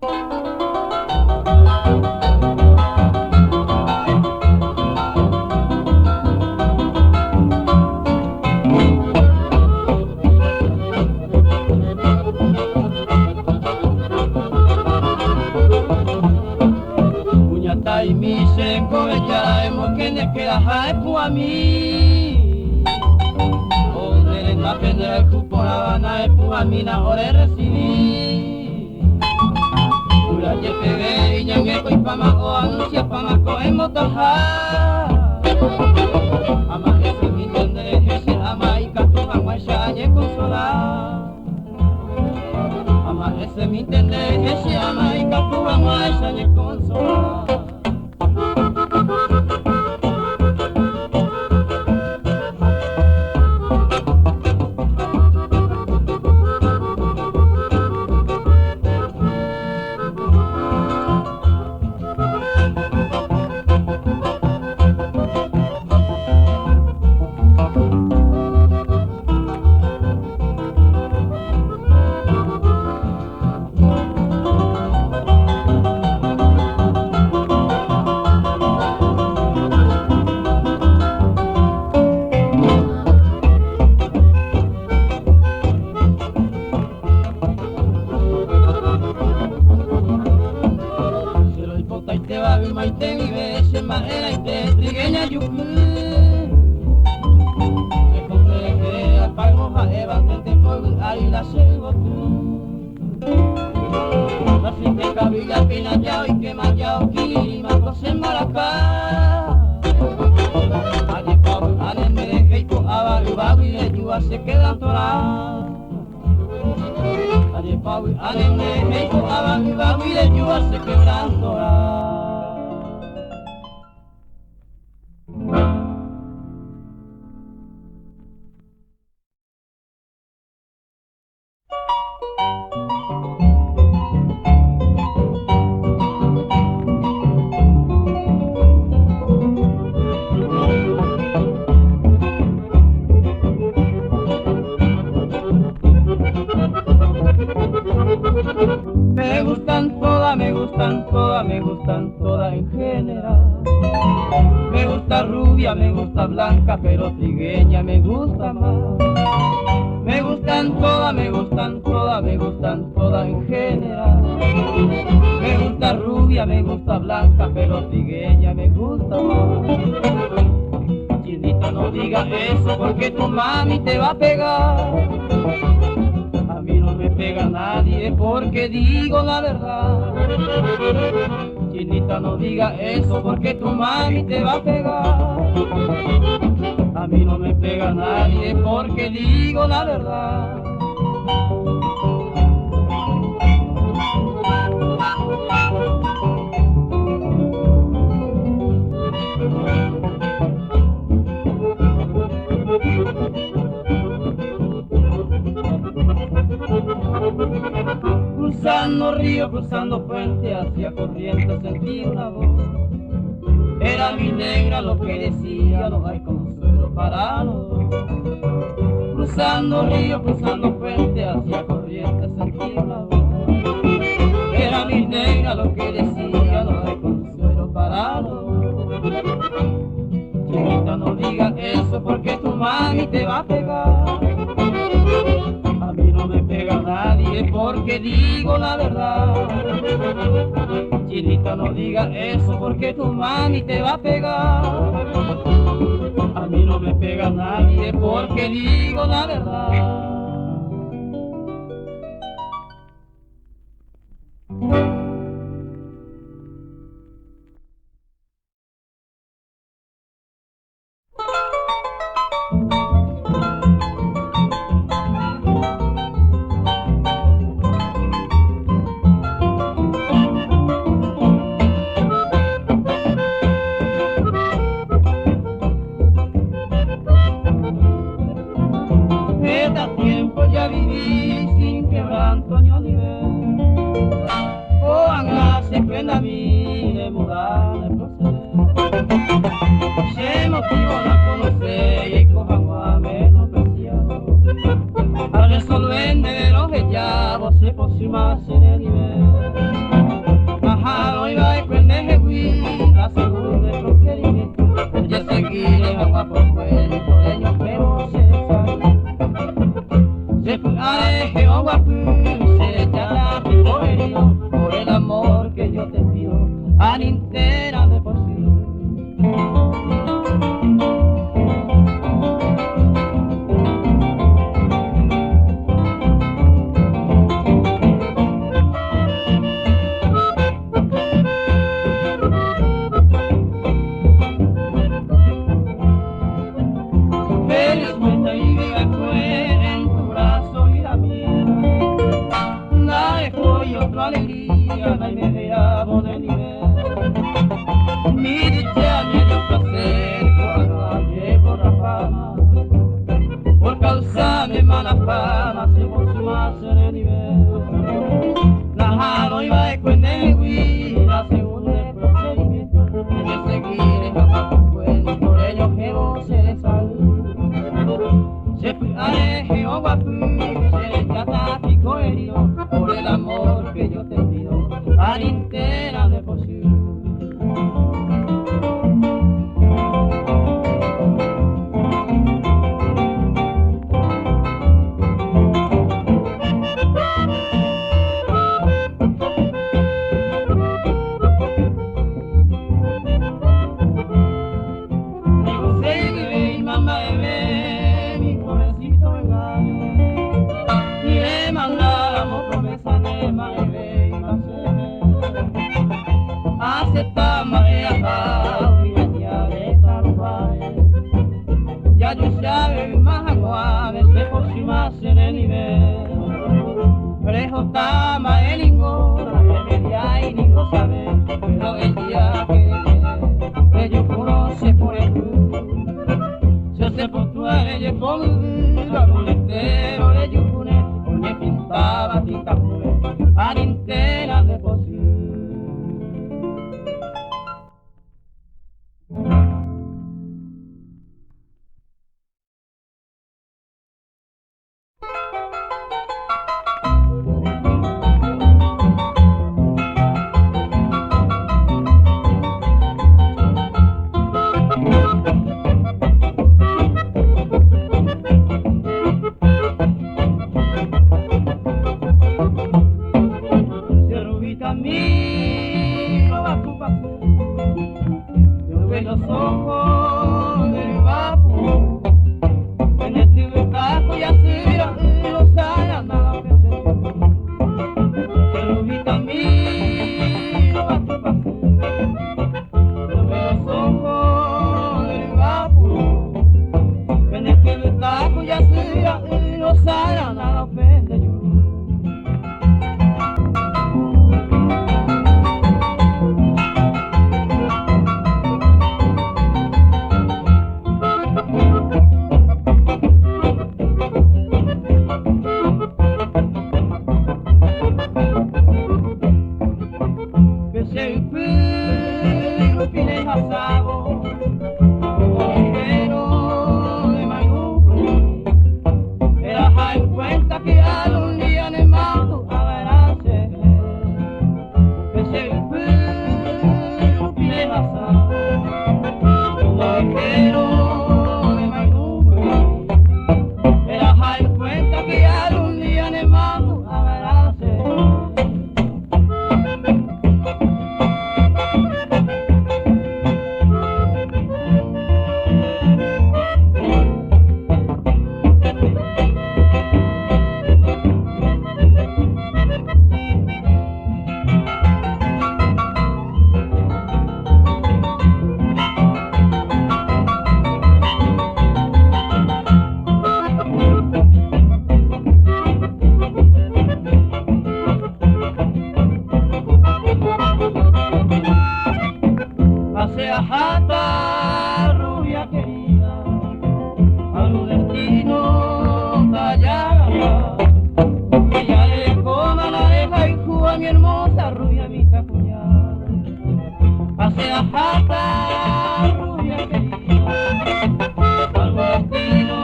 Puñata y mi seco ya hemos que ne que la jae puami. Ore na pende kupona na puami na ore recibí. Ura ye pegue y ñangue coi pama o anuncia pama ko emotoja. Ama ese mi tende ese ama y katu ama ya ye consola. Ama ese mi tende ese ama y katu ama ya ye consola. Maite vive se mahera ite trigueña yuku se come que apago jaeva tente fuego ahí la llevo tú la frente cabilla pina yao y quema yao quima cose maracá allí pau ane mere heiko abaru babi le yua se quedan toras allí pau ane mere heiko abaru babi le yua se quedan toras. Me gustan todas en general. Me gusta rubia, me gusta blanca, pero trigueña me gusta más. Me gustan todas, me gustan todas, me gustan todas en general. Me gusta rubia, me gusta blanca, pero trigueña me gusta más. Chinito, no digas eso porque tu mami te va a pegar. A mí no me pega nadie porque digo la verdad. Chinita, no diga eso porque tu mami te va a pegar. A mí no me pega nadie porque digo la verdad. Cruzando río, cruzando puente, hacia Corrientes sentí una voz. Era mi negra lo que decía, no hay consuelo para los dos. Cruzando río, cruzando puente, hacia Corrientes sentí una voz. Era mi negra lo que decía, no hay consuelo para los dos. Chiquita, no digas eso porque tu mami te va a pegar. A mí no me pega nadie porque digo la verdad. Chinita, no digas eso porque tu mami te va a pegar. A mí no me pega nadie porque digo la verdad. y mediado de nivel. Mi dicha ni el placer cuando llevo la fama, por causa de mala fama se consuma de nivel. La jalo y va con el la segunda procedimiento, de seguir jamás cuento por ello que vos se salud. Se fue a Jehová, se le trata pico herido, por el amor que yo te pido, al entera de posible. Ya yo sabe más agua de ese por si más en el nivel. Prejo tama el ingora, que media y ningo sabe, pero el día que ellos conoce por el club. Se hace por tu ella con la boletero de Yukune, porque pintaba tinta fue, a lintera de posible. Los ojos del vapo, en este caso ya será los años nada que se lo vi también, lo va a pasar. Los ojos del vapo, en este caso ya será los años nada ofende yo. Jata rubia querida, a tu destino tallada. Ella le dejó la deja y a mi hermosa rubia vista cuñada. Hace a jata rubia querida, a tu destino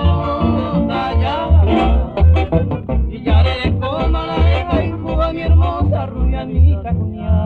tallada. Ella le dejó la deja y a mi hermosa rubia vista cuñada.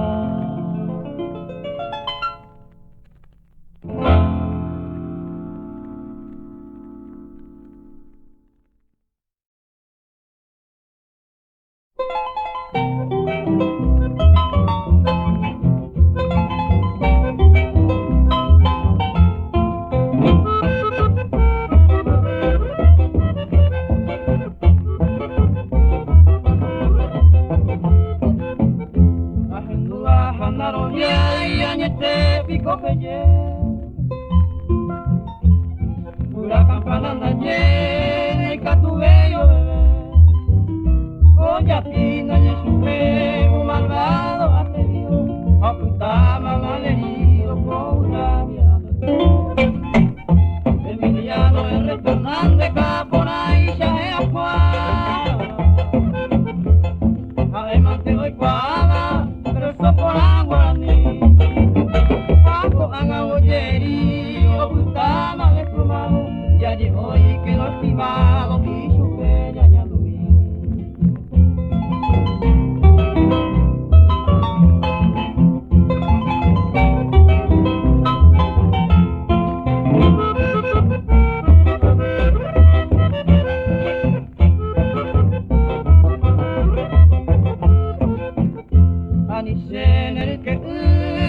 Pura campana anda llena y tu bello bebé. Oye, a ti no hay su malvado. soporan guaraní. Paco angawoyeri, obutama de plumado, ya de hoy que lo estimado, y chupe ya ya lo vi. Anishener que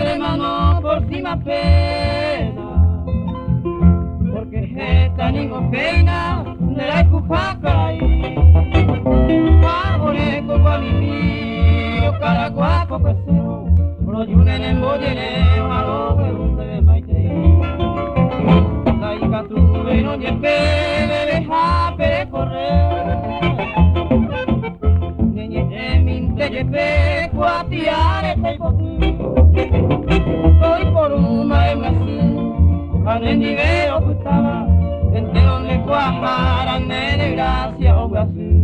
hermano por cima pena, porque esta ningo peina de la cujacaí. Ahora con guamimi, o caraguaco pesero, lo yunen en boyere, malo que donde maite. La hija tuve no lleve, me deja correr. Te llevé cuatiar este poquito. Hoy por una así, en nivel que estaba, entero le cuajaran de gracia o Brasil.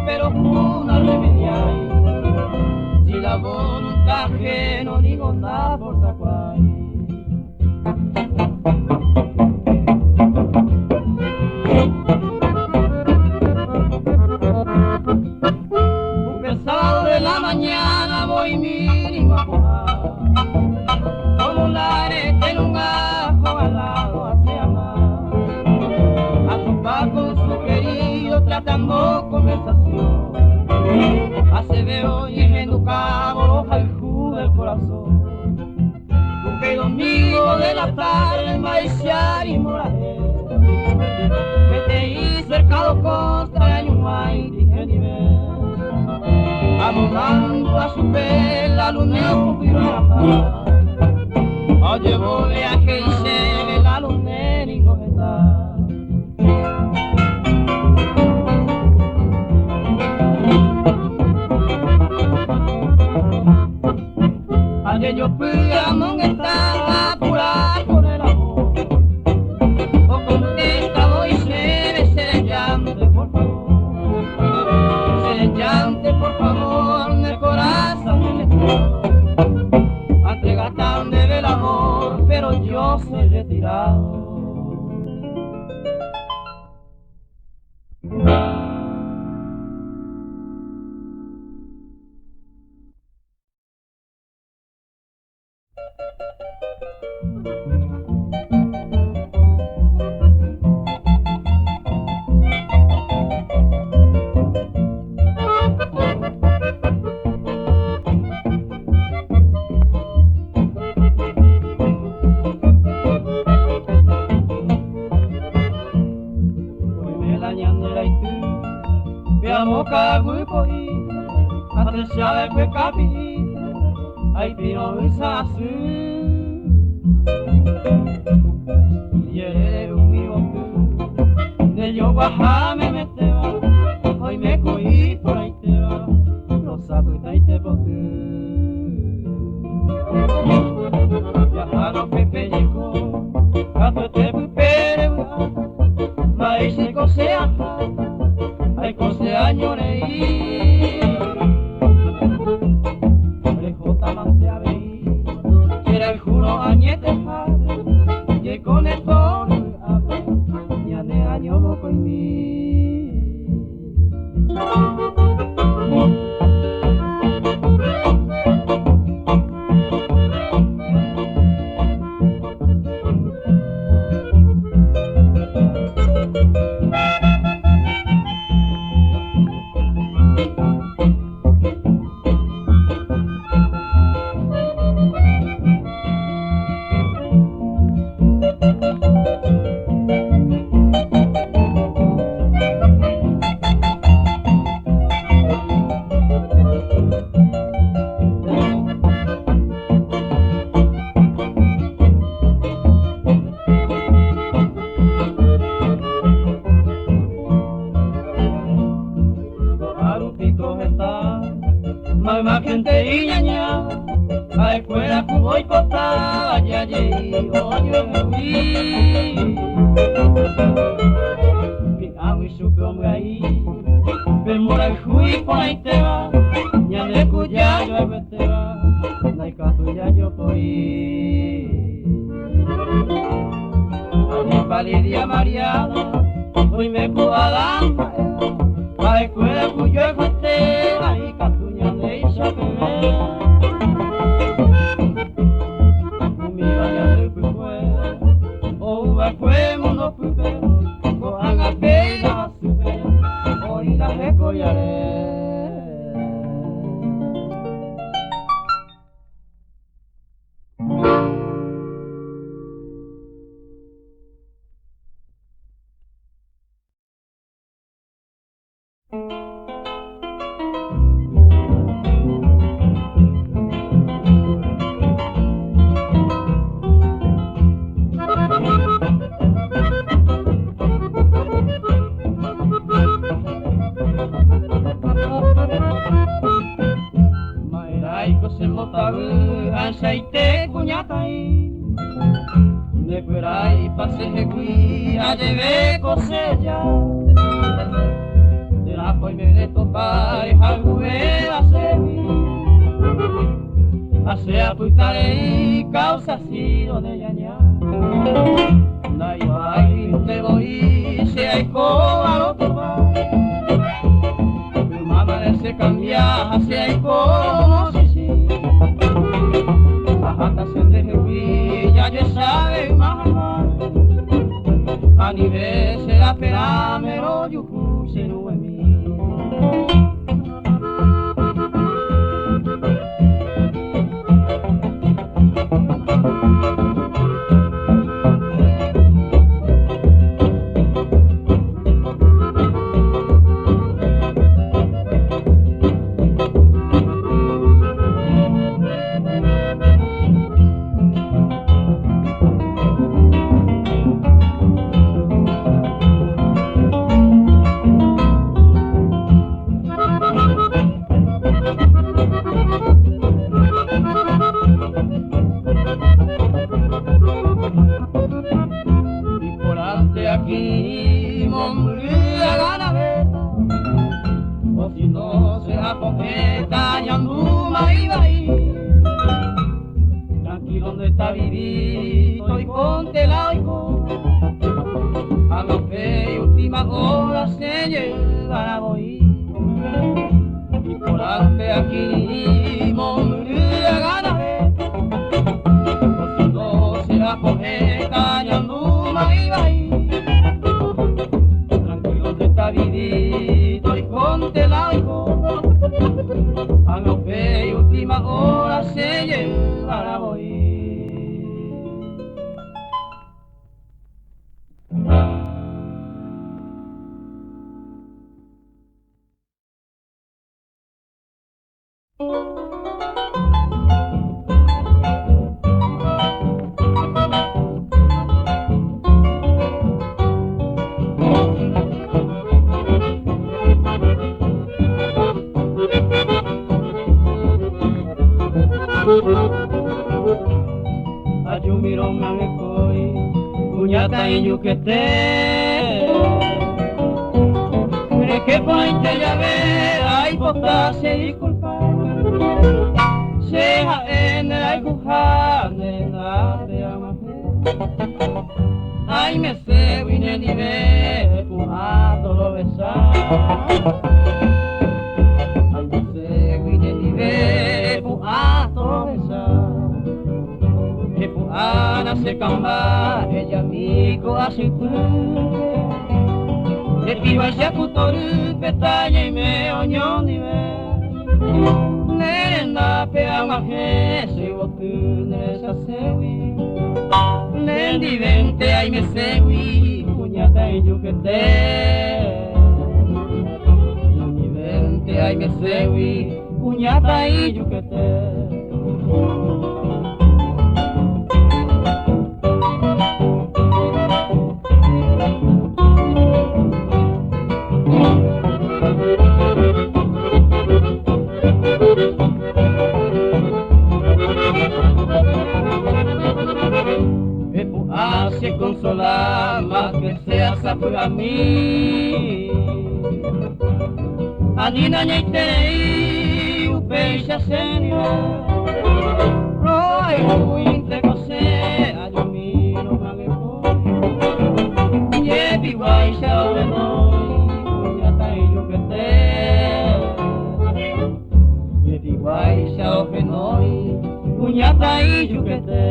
Pero una remedia, si la voluntad que no digo nada por sacuar. mañana voy mínimo a jugar, como un arete en un ajo al lado hacia mar, a topar con su querido tratando conversación, hace veo y en tu cabo roja el jugo del corazón, porque domingo de la tarde maiciar y moraje, que te hice cercado contra el año y dije ni ver, abogando a su vela, luna cumplió la paz. Oye, voy a que hice la luna ni está. Ayer yo fui a Mongueta apurado con el amor, o contenta voy se llante por favor, se llante por favor, el corazón me le entrega tan debe el amor, pero yo soy retirado. Sabe que capi, ay pino isasu, y eres un vivo de yo bajame me te va, hoy me cogí por ahí te va, lo sabe y te boté. Viajaron Pepe llegó, gato te pupere, maíz y cosea, ay cosea lloré. El juro añete y con esto ya de año loco en mí. Mamá gente y ñaña, a escuela cubo y cota, ya llegué, oye, que hago y supe hombre ahí, memora el juiz por ahí te va, ya de cuya yo te va, no hay caso ya yo voy. Allí palidia mareada, hoy me puedo dar, a escuela cuyo te va, y catuña de ella que ve. Fue mundo primero, cojan a pena a su vez, hoy la recollaré. Aceite cuñatai, de cuerai pase qui a debe cosecha, de la poi me le topar algue a seguir, a tuitare causa sido de yaña, na ibai te voy se hay coba lo que va, tu mamá se cambiase ahí como si sí. Hasta se deje ya yo sabe más a nivel se la pena mero yo puse no es mí. Aquí, monría ganaveta, o si no será poeta, ñanduma y bahí. Tranquilo donde está vivido y ponte laico, a la fe y última hora se llevan a boí. Y por ante aquí, monría ganaveta, o si no será poeta, ñanduma y bahí. Vivido y ponte laico, a la fe y última hora se llevará hoy. Ayumiro mangekoi, puñata y yuquete. Que pointe ya ve, ay posta se disculpa. Se jaene ay cujane na de amaje. Ay me se vine ni ve, pujado lo besar. Ay me se vine ni ve, pujado lo besar. Ana se camba, ella amigo así tú. Le piba ya kutoru petaña y me oño ni ve. Nerenda pea maje se botu neresa sewi. Nendi vente ay me sewi, puñata y yuquete. Nendi vente ay me sewi, puñata y yuquete. Se consola más que sea sapo a mí. Anina ñaiterei o peixe senio. Roi ruinte cose ayumino mangeko. Yebi guaisha orenoi puñata y yuquete. Yebi guaisha orenoi puñata y yuquete.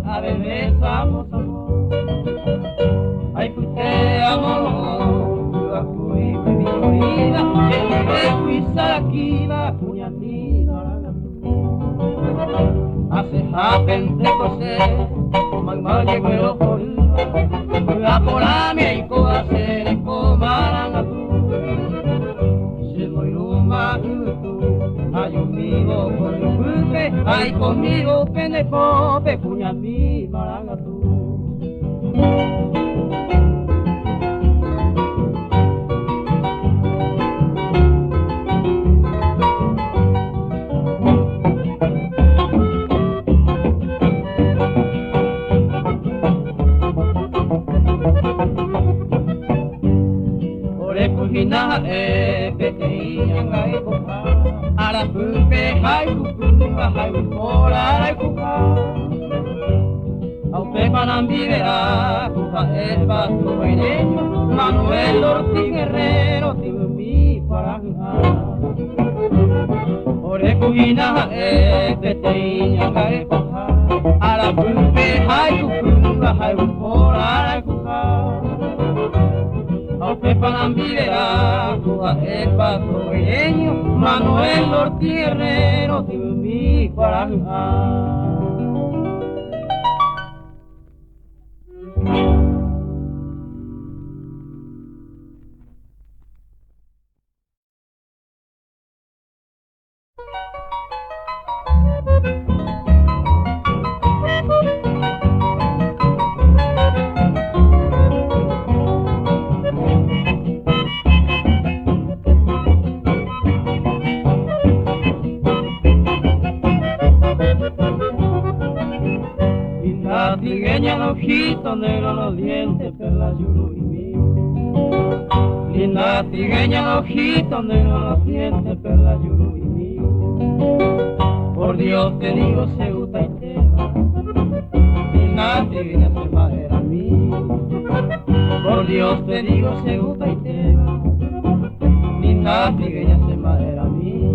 A beber vamos amor. Ay fuiste amor, yo fui mi vida, yo fui saquila, puñatita. Hace japente cose, magma llegó el ojo, la por mi y coase comaranga tú. Se voy rumba tú, ay un vivo con un buque, ay conmigo pendejo, pecuña mi maranga tú. peteiñanga epoha, arapupe haikukunga haikora haikuha. Aupepa nambivera, kuha epa tuaireño, Manuel Ortiz Guerrero, tiumi paraja. Orekujina peteiñanga epoha, arapupe haikukunga haikora haikuha. Aupepa nambivera, kuha epa tuaireño, Manuel Ortiz Guerrero, tiumi paraja. Linda trigueña, los ojitos negros, los dientes, perla, yuru y mío. Linda trigueña, los ojitos negros, los dientes, perla, yuru y mío. Por Dios te digo, Ceuta y Teba, linda trigueña, Selva era mío. Por Dios te digo, Ceuta y Teba, linda trigueña, Selva era mío.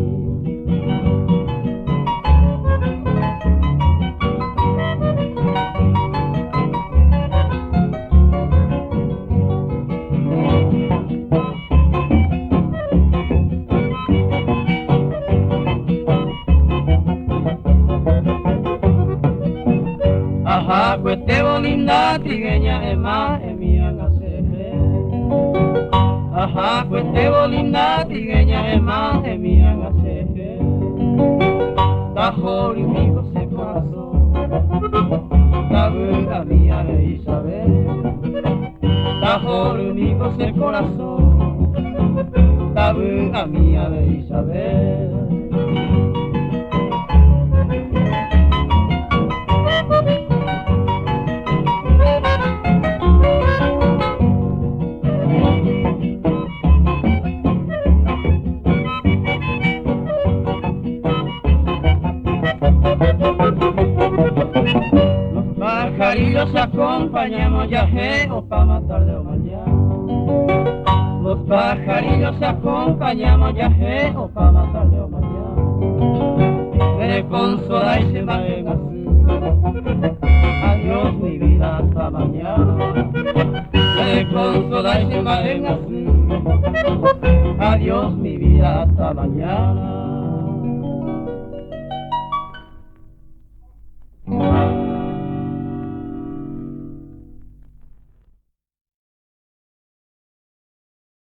Ajá, pues te linda trigueña, es más, es mía, gaceje. Ajá, pues te linda trigueña, es más, es mía, gaceje. Tajo y mi José corazón, tabuga mía de Isabel. Tajo y mi José corazón, tabuga mía de Isabel. Los pajarillos acompañamos viajeros pa' más tarde o mañana. Los pajarillos acompañamos viajeros pa' más tarde o mañana. Me consola y se me así. Adiós mi vida hasta mañana. Me consola y se me así. Adiós mi vida hasta mañana.